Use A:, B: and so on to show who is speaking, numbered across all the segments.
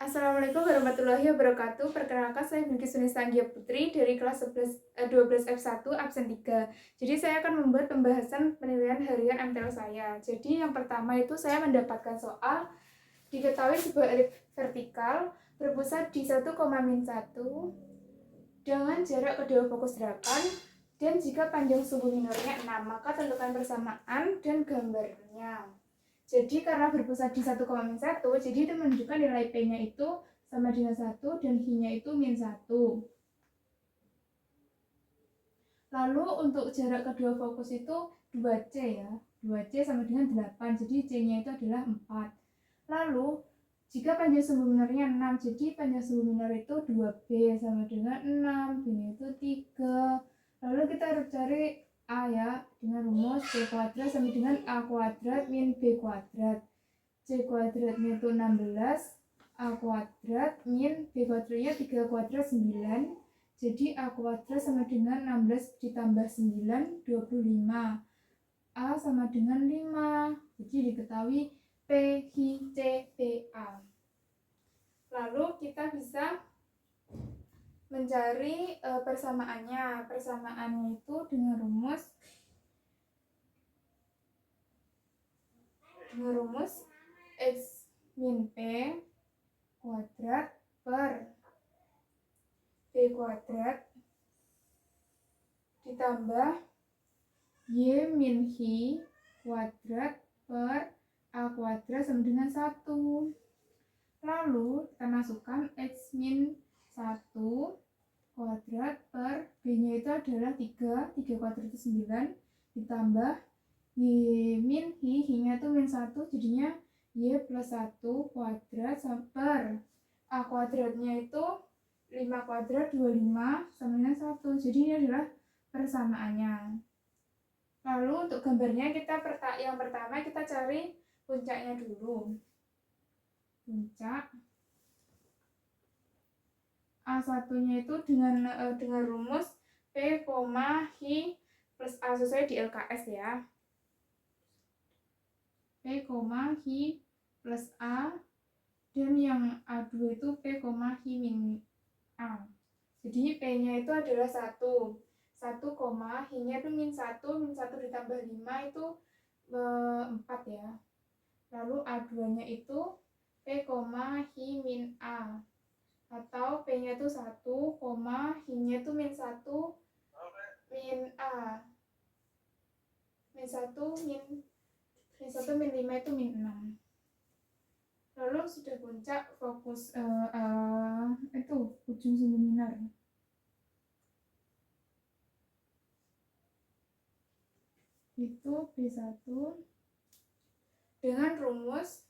A: Assalamualaikum warahmatullahi wabarakatuh. Perkenalkan saya Bilqis Sunista Anggia Putri dari kelas 12 F1 absen 3. Jadi saya akan membuat pembahasan penilaian harian MTL saya. Jadi yang pertama itu saya mendapatkan soal diketahui sebuah elip vertikal berpusat di 1,-1 dengan jarak kedua fokus 8 dan jika panjang sumbu minornya 6, maka tentukan persamaan dan gambarnya. Jadi karena berpusat di 1,-1, jadi itu menunjukkan nilai P-nya itu sama dengan 1 dan H-nya itu -1. Lalu untuk jarak kedua fokus itu 2C ya. 2C sama dengan 8, jadi C-nya itu adalah 4. Lalu jika panjang sumbu minornya 6, jadi panjang sumbu minor itu 2B sama dengan 6, B-nya itu 3. Lalu kita harus cari A ya, dengan rumus B kuadrat sama dengan A kuadrat min B kuadrat. C kuadratnya itu 16, A kuadrat min B kuadratnya 3 kuadrat 9. Jadi A kuadrat sama dengan 16 ditambah 9, 25. A sama dengan 5. Jadi diketahui P, H, C, P, A. Lalu kita bisa mencari persamaannya. Persamaannya itu dengan rumus X min P kuadrat per B kuadrat ditambah Y min H kuadrat per A kuadrat sama dengan 1. Lalu kita masukkan X min 1 kuadrat per B-nya itu adalah 3 kuadrat itu 9, ditambah Y min H-nya itu min 1, jadinya Y plus 1 kuadrat per A kuadratnya itu 5 kuadrat 25 sama dengan 1. Jadi ini adalah persamaannya. Lalu untuk gambarnya yang pertama kita cari puncaknya dulu. Puncak A1-nya itu dengan rumus P, H plus A sesuai di LKS ya. P, H plus A dan yang A2 itu P, H min A. Jadi P-nya itu adalah 1, H-nya itu min 1 ditambah 5 itu 4 ya. Lalu A2-nya itu P, H min A, atau P-nya itu 1, H-nya itu min 1 min A, min 1 min 5 itu min 6. Lalu sudah puncak fokus itu ujung sumbu minor. Itu B1 dengan rumus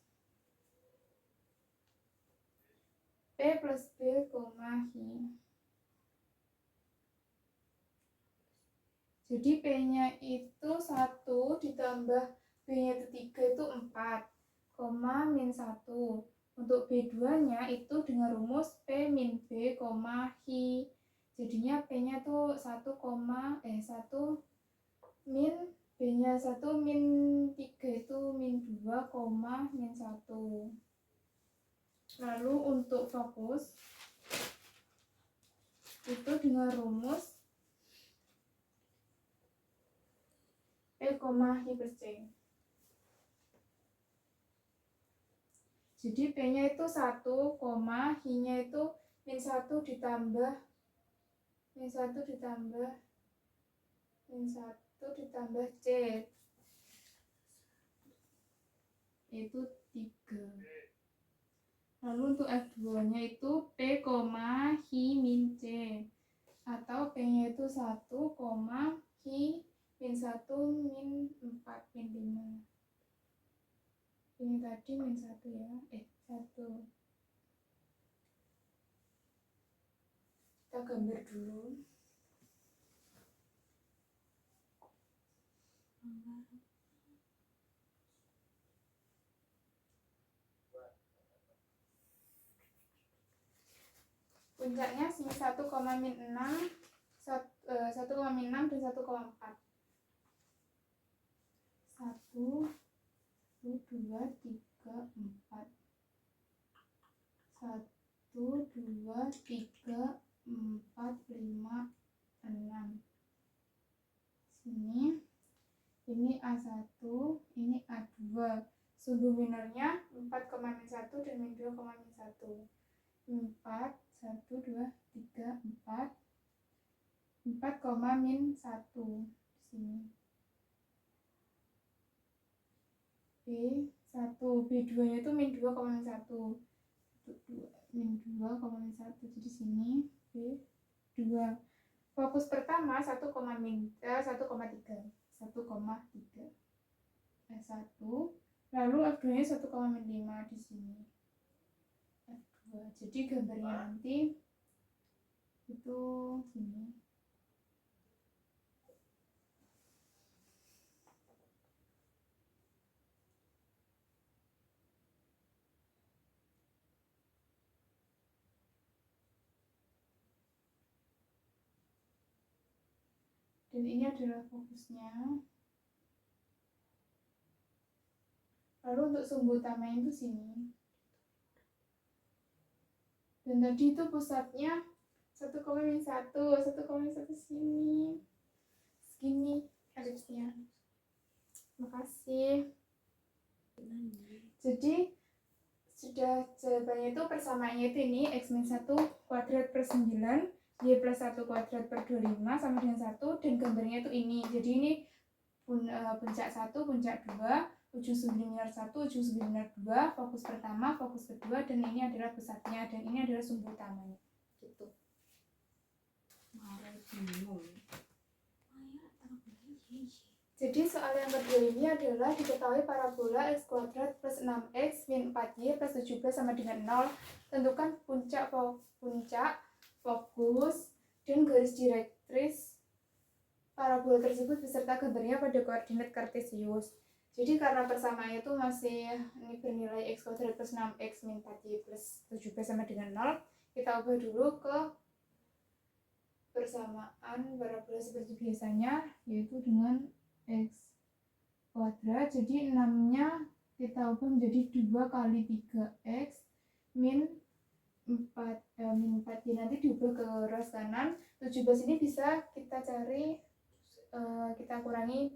A: P plus B, H. Jadi P-nya itu 1 ditambah B-nya itu 3 itu 4, min 1. Untuk B2-nya itu dengan rumus P min B, H. Jadinya P-nya itu 1 min B-nya 1 min 3 itu min 2, min 1. Lalu untuk fokus itu dengan rumus P, H plus C. Jadi P-nya itu 1, H-nya itu min 1 ditambah C itu 3. Lalu untuk F2-nya itu P, H min C, atau P-nya itu 1, H min 1 min 4 min 5. Ini tadi min 1 ya, 1. Kita gambar dulu. Puncaknya min 1, min 6, 1, min 6 dan 1,4. 1, 2, 3, 4. 1, 2, 3, 4, 5, 6. Sini ini A1, ini A2. Sumbu minornya 4,-1 dan min 2,-1. 4, 1, 2, 3, 4. 4,-1 di sini. B1, B2 nya itu min 2,-1. Min 2,-1. Jadi sini B2. Fokus pertama 1,3. 1,3. F1. Lalu F2 nya 1,5 di sini. F2. Jadi gambarnya nanti itu sini. Dan ini adalah fokusnya. Lalu untuk sumbu utamanya itu sini. Dan tadi itu pusatnya 1,1 sini. Segini elipsnya. Makasih. Jadi sudah jawabannya itu persamaannya itu ini x-1 kuadrat per 9 y plus 1 kuadrat per 25 sama dengan 1, dan gambarnya itu ini. Jadi ini puncak 1, puncak 2, ujung sumbu linear 1, ujung sumbu linear 2, fokus pertama, fokus kedua, dan ini adalah pusatnya, dan ini adalah sumbu utamanya. Gitu. Jadi soal yang kedua ini adalah diketahui parabola x kuadrat plus 6x min 4y plus 17 sama dengan 0. Tentukan puncak, fokus, dan garis direktris parabola tersebut beserta gambarnya pada koordinat kartesius. Jadi karena persamaannya itu masih ini bernilai x kuadrat plus 6x min 4y plus 17 sama dengan 0, kita ubah dulu ke persamaan parabola seperti biasanya, yaitu dengan x kuadrat. Jadi 6-nya kita ubah menjadi 2 kali 3x min 4y nanti diubah ke ruas kanan. 17 ini bisa kita cari, kita kurangi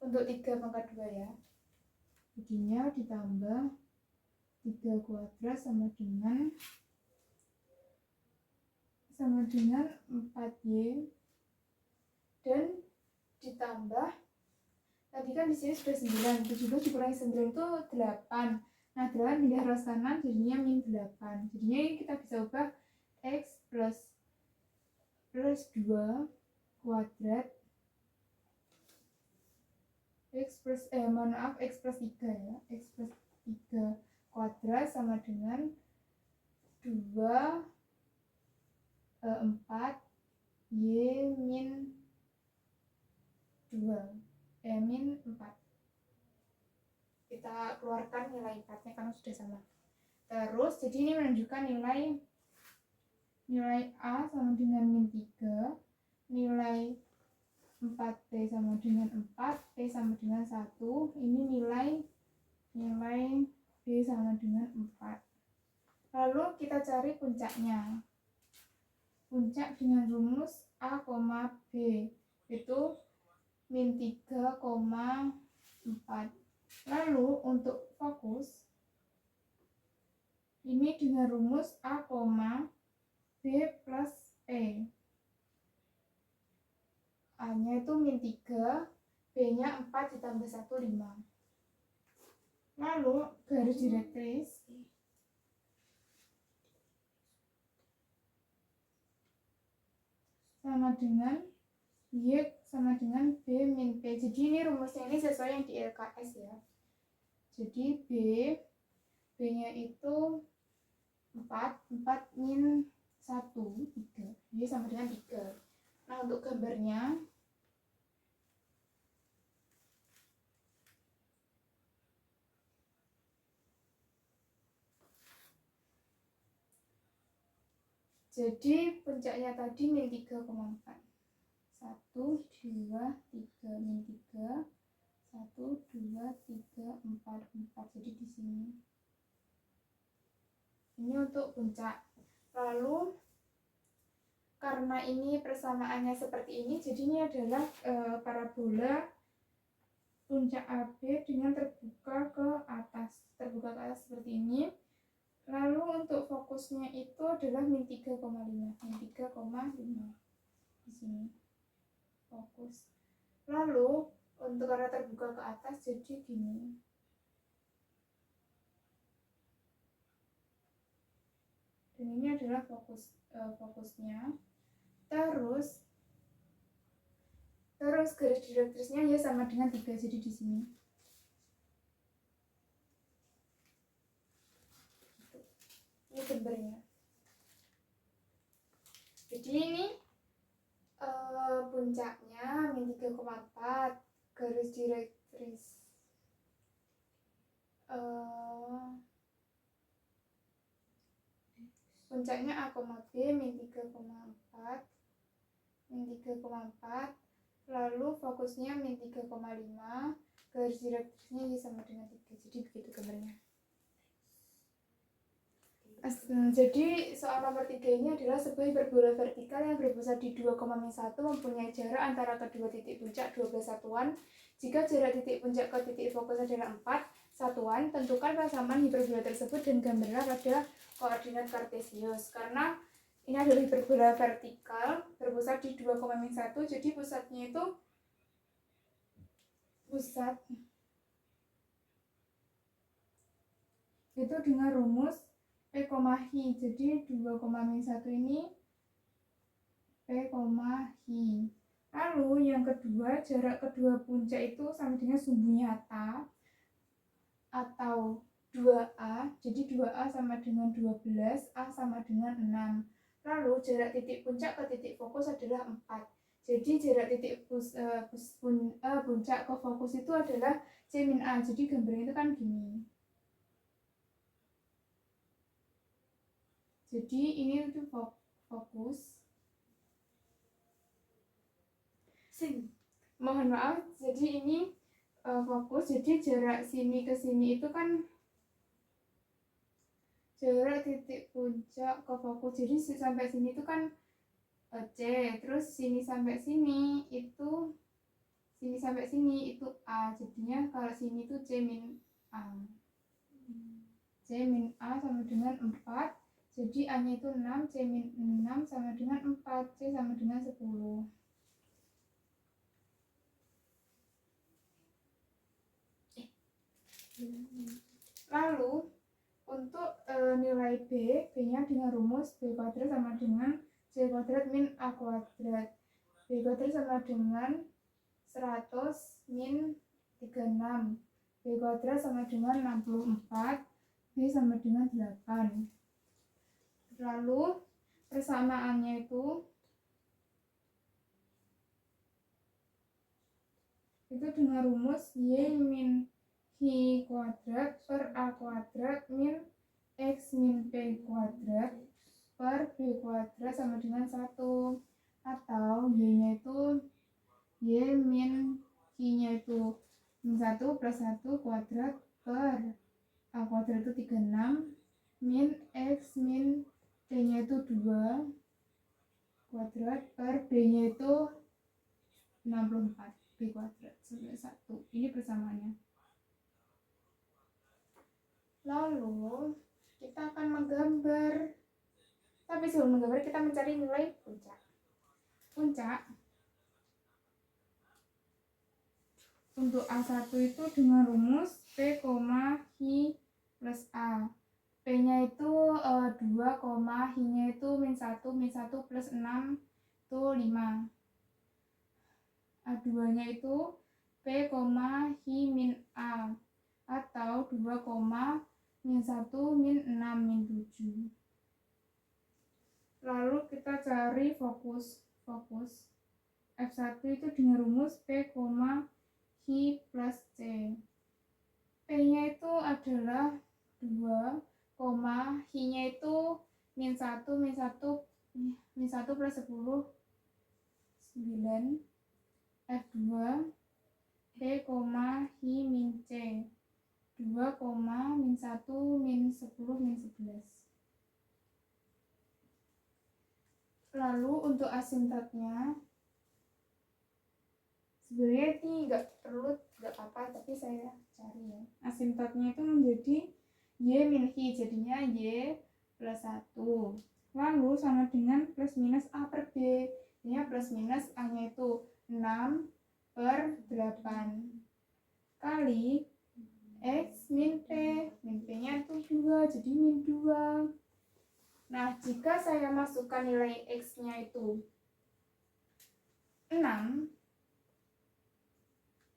A: untuk 3 pangkat 2 ya. Jadinya ditambah 3 kuadrat sama dengan 4y, dan ditambah tadi kan di sini sudah 9, 17 dikurangi 9 itu 8. Nah, 8 pindah ruas kanan jadinya min 8. Jadinya kita bisa ubah x plus 2 kuadrat x plus 3 ya. X plus 3 kuadrat sama dengan 2 4 y min 2 min 4. Kita keluarkan nilai 4-nya karena sudah sama. Terus jadi ini menunjukkan nilai A sama dengan min 3, nilai 4P sama dengan 4, P sama dengan 1. Ini nilai B sama dengan 4. Lalu kita cari puncaknya. Puncak dengan rumus A, B itu min 3,4. Lalu untuk fokus ini dengan rumus A, B plus E. A nya itu min 3, B nya 4 ditambah 1, 5. Lalu garis direktris sama dengan Y sama dengan B min P. Jadi ini rumusnya ini sesuai yang di LKS ya. Jadi B nya itu 4 min 1, 3. Y sama dengan 3. Nah, untuk gambarnya jadi puncaknya tadi min 3,4. 1, 2, 3 min 3. 1, 2, 3, 4, 4. Jadi di sini Ini untuk puncak. Lalu karena ini persamaannya seperti ini, jadi ini adalah parabola puncak AB dengan terbuka ke atas seperti ini. Lalu untuk fokusnya itu adalah min 3,5 di sini fokus. Lalu untuk arah terbuka ke atas jadi gini. Dan ini adalah fokusnya. Terus garis direktrisnya ya sama dengan 3, jadi di sini. Ini gambarnya. Jadi ini puncaknya min 3,4, garis direktris puncaknya A, B min 3,4, lalu fokusnya min 3,5, garis direktrisnya Y sama dengan 3, jadi begitu gambarnya. Jadi soal nomor 3 ini adalah sebuah hiperbola vertikal yang berpusat di 2,1 mempunyai jarak antara kedua titik puncak 12 satuan. Jika jarak titik puncak ke titik fokus adalah 4 satuan, tentukan persamaan hiperbola tersebut dan gambarlah pada koordinat kartesius. Karena ini adalah hiperbola vertikal berpusat di 2,1, jadi pusatnya itu dengan rumus P, Hi. Jadi 2,1 ini P, Hi. Lalu yang kedua, jarak kedua puncak itu sama dengan sumbu nyata atau 2A. Jadi 2A sama dengan 12, A sama dengan 6. Lalu jarak titik puncak ke titik fokus adalah 4. Jadi jarak titik puncak ke fokus itu adalah C min A. Jadi gambarnya itu kan gini. Jadi ini itu fokus. Mohon maaf, jadi ini fokus. Jadi jarak sini ke sini itu kan jarak titik puncak ke fokus. Jadi sampai sini itu kan C, terus sini sampai sini itu A. Jadinya kalau sini itu C min A. C min A sama dengan 4. Jadi A-nya itu 6, C min 6 sama dengan 4, C sama dengan 10. Lalu untuk nilai B-nya dengan rumus B kuadrat sama dengan C kuadrat min A kuadrat. B kuadrat sama dengan 100 min 36. B kuadrat sama dengan 64. B sama dengan 8. Lalu persamaannya itu dengan rumus Y min Hi kuadrat per A kuadrat min X min P kuadrat per B kuadrat sama dengan 1. Atau Y-nya itu Y min Hi-nya itu min 1 plus 1 kuadrat per A kuadrat itu 36 min X min P-nya itu 2 kuadrat per B-nya itu 64. B kuadrat sampai 1. Ini persamaannya. Lalu kita akan menggambar. Tapi sebelum menggambar kita mencari nilai puncak. Untuk A1 itu dengan rumus P, Hi plus A. P-nya itu 2, Hi-nya itu min 1 plus 6 itu 5. A2-nya itu P, Hi min A atau 2, min 1 min 6 min 7. Lalu kita cari fokus. F1 itu dengan rumus P, Hi plus C. P-nya itu adalah 2, Hi-nya itu min 1 plus 10 9. F2 P, Hi min C 2, min 1 min 10 min 11. Lalu untuk asimptotnya, sebenarnya ini nggak apa-apa, tapi saya cari ya. Asimptotnya itu menjadi Y min I, jadinya Y plus 1. Lalu sama dengan plus minus A per B. Ini plus minus A-nya itu 6 per 8 kali X min P. Min P-nya itu 2, jadi min 2. Nah, jika saya masukkan nilai X-nya itu 6,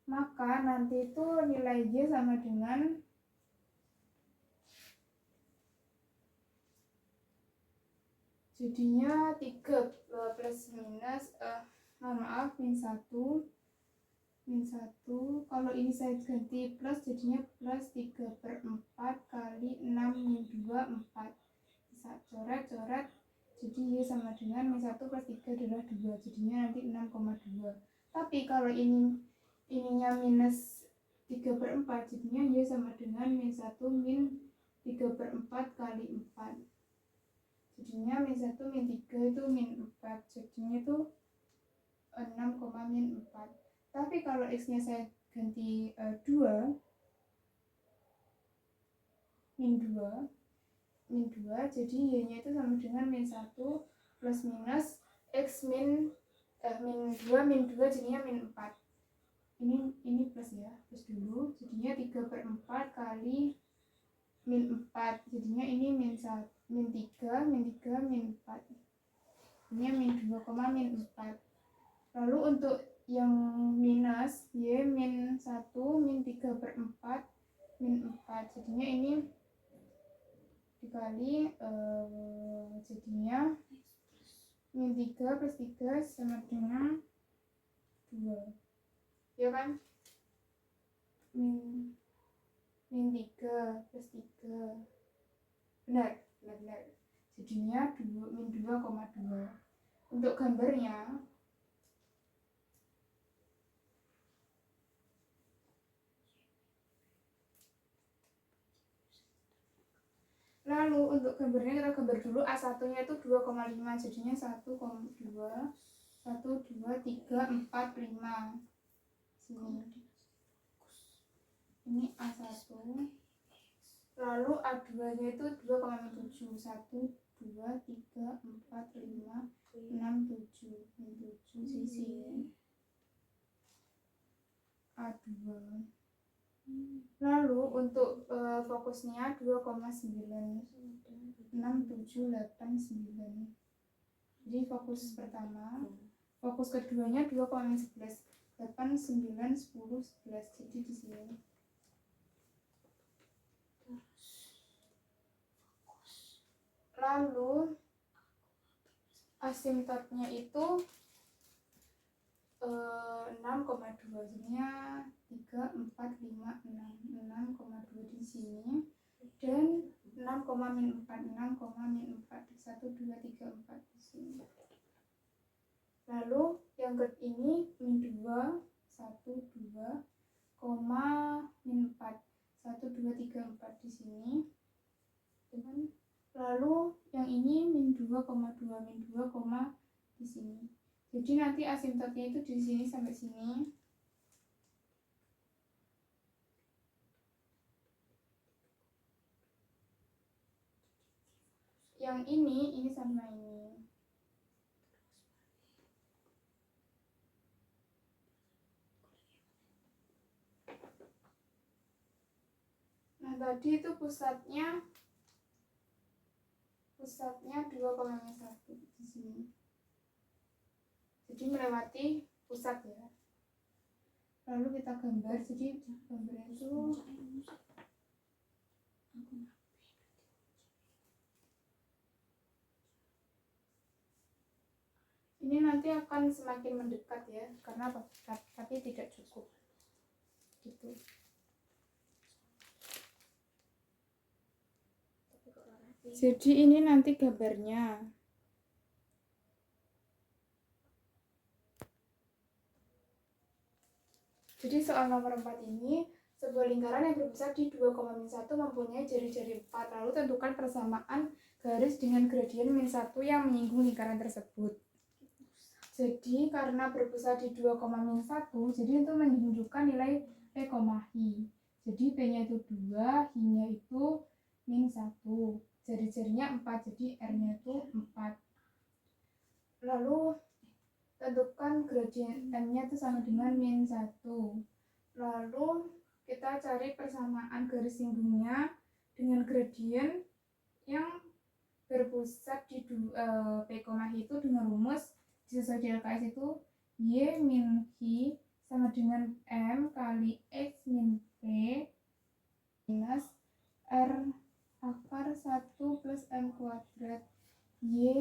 A: maka nanti itu nilai Y sama dengan jadinya 3 plus minus min 1. Kalau ini saya ganti plus, jadinya plus 3/4 kali 6 min 2, 4. Bisa coret, jadi Y sama dengan min 1 plus 3 adalah 2, jadinya nanti 6,2. Tapi kalau ininya minus 3/4, jadinya Y sama dengan min 1 min 3/4 kali 4. Jadinya min 1 min 3 itu min 4, jadinya itu 6, min 4. Tapi kalau X-nya saya ganti 2, min 2, jadi Y-nya itu sama dengan min 1 plus minus X min 2 jadinya min 4. Ini plus ya, plus dulu, jadinya 3/4 kali min 4, jadinya ini min 3 min 4. Ini min 2, min 4. Lalu untuk yang minus Y min 1 min 3/4 min 4, jadinya ini dikali jadinya min 3 plus 3 sama dengan 2, ya kan? Min 3 plus 3, benar, jadinya min 2,2. Untuk gambarnya, lalu untuk gambarnya kita gambar dulu. A1 nya itu 2,5, jadinya 1, 2, 3, 4, 5. Sini. Ini A1. Lalu A2 nya itu 2,7. 1, 2, 3, 4, 5, 6, 7. 7 sisi. A2. Lalu untuk fokusnya 2,9, 6, 7, 8, 9. Jadi fokus pertama, fokus keduanya 2,11, 8, 9, 10, 11. Jadi di sini. Lalu asimptotnya itu 6,2, jadinya 3, 4, 5, 6. 6,2 di sini dan 6, min 4, 6, min 4, 1, 2, 3, 4 di sini. Lalu yang ini min 2, 1, 2, min 4, 1, 2, 3, 4 di sini. Lalu yang ini min 2, min 2, di sini. Jadi nanti asimptotnya itu di sini sampai sini. Yang ini sama ini. Nah, tadi itu pusatnya 2,1 di sini. Jadi melewati pusat ya. Lalu kita gambar, jadi gambarnya itu ini nanti akan semakin mendekat ya, karena tapi tidak cukup gitu. Jadi ini nanti gambarnya. Jadi soal nomor 4 ini Sebuah lingkaran yang berpusat di 2,-1 mempunyai jari-jari 4. Lalu tentukan persamaan garis dengan gradien -1 yang menyinggung lingkaran tersebut. Jadi karena berpusat di 2,-1, jadi itu menunjukkan nilai P, Hi. Jadi P-nya itu 2, Hi-nya itu -1. Jari-jarinya 4, jadi R-nya itu 4. Lalu tentukan gradien M-nya itu sama dengan -1. Lalu kita cari persamaan garis singgungnya dengan gradien yang berpusat di P, Hi itu dengan rumus sesuai di LKS itu Y min Hi sama dengan M kali X min P minus R akar 1 plus M kuadrat. Y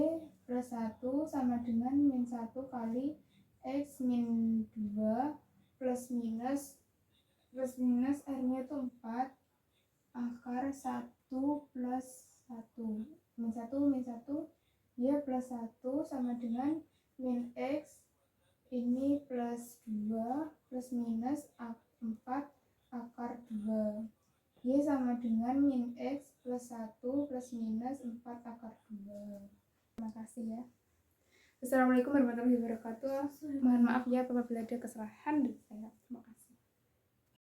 A: plus 1 sama dengan -1 kali X min 2 plus minus R-nya itu 4 akar 1 plus 1 min 1 Y plus 1 sama dengan min X ini plus 2 plus minus 4 akar 2 Y sama dengan min X plus 1 plus minus 4 akar 2. Terima kasih ya. Assalamualaikum warahmatullahi wabarakatuh. Mohon maaf ya apabila ada kesalahan dari saya. Terima kasih.